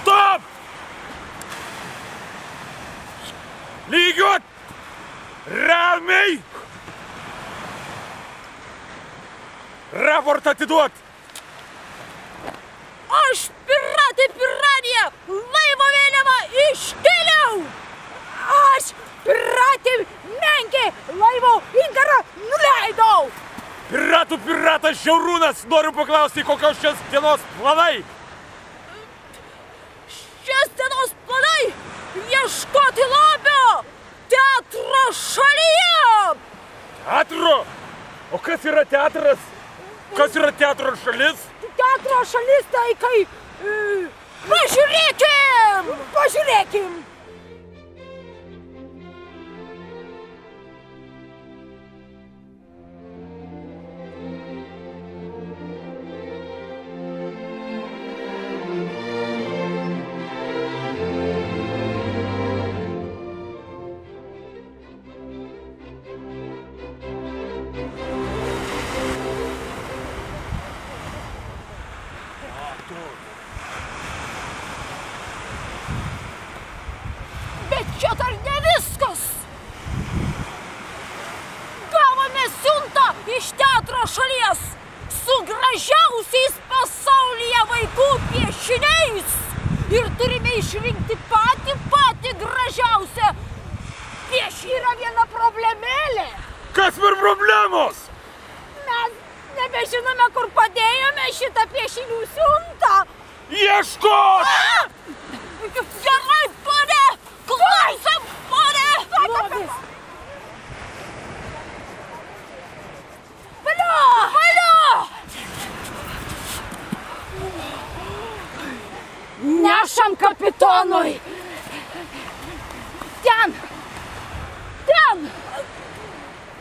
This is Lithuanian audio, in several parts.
Stop! Lygiuot! Ramiai! Raportą atiduot! Aš piratė piranija! Laivo vėliavą iškėliau! Aš piratė menkė! Laivo inkarą nuleidau! Piratų piratas Žiaurūnas! Noriu paklausti, kokios šios dienos planai? Šios dienos planai ieškoti lobio teatro šalyje! Teatro? O kas yra teatras? Kas yra teatro šalis? Teatro šalis tai kai... Pažiūrėkim! Pažiūrėkim! Bet čia dar ne viskas! Gavome siuntą iš teatro šalies su gražiausiais pasaulyje vaikų piešiniais ir turime išrinkti patį gražiausią. Yra viena problemėlė. Kas per problemos? Mes nebežinome, kur padėjome šitą piešinių siuntą. Ieškot! Gerai, pone! Klausom, pone! Lobis! Valio! Nešam kapitonui! Ten!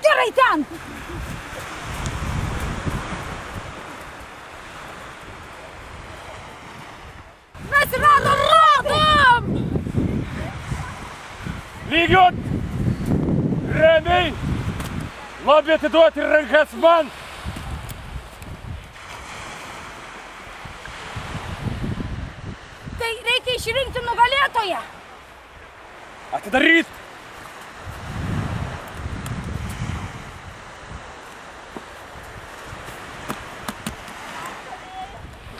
Gerai, ten! Mes radom! Lygiuot! Ramiai! Lobį atiduoti rankas man! Tai reikia išrinkti nugalėtoją! Atidaryt!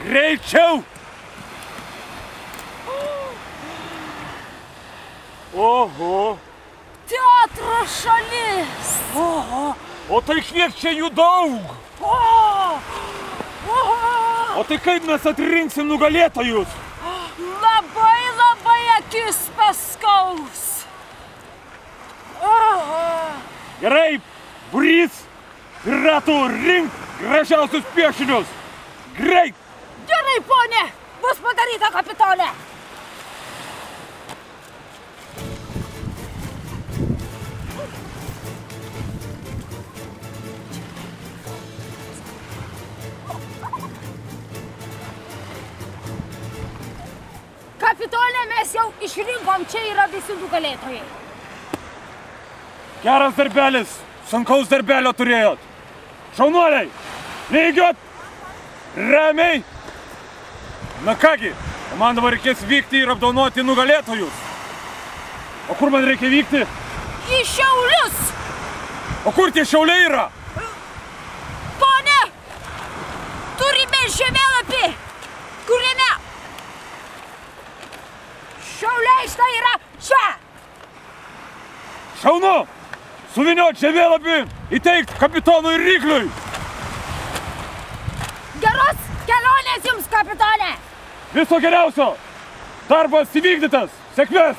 Greičiau! Oho! Teatro šalis! Oho! O tai kiek čia jų daug! O tai kaip mes atrinksim nugalėtojus? Labai akis paskaus! Gerai, būrys piratų rink gražiausius piešinius! Greit! Gerai, ponė! Bus padaryta, kapitone! Kapitone, mes jau išrinkom, čia yra visi nugalėtojai. Geras darbelis, sunkaus darbelio turėjot. Šaunuoliai, lygiuot, ramiai. Na kągi, man dabar reikės vykti ir apdovanoti nugalėtojus. O kur man reikia vykti? Į Šiaulius. O kur tie Šiauliai yra? Pone, turime žemėlapį, kuriame Šiauliai štai yra čia. Šaunu, suviniot žemėlapį, įteikt kapitonui Rykliui. Geros kelionės jums, kapitone. Viso geriausio. Darbas įvykdytas. Sėkmės.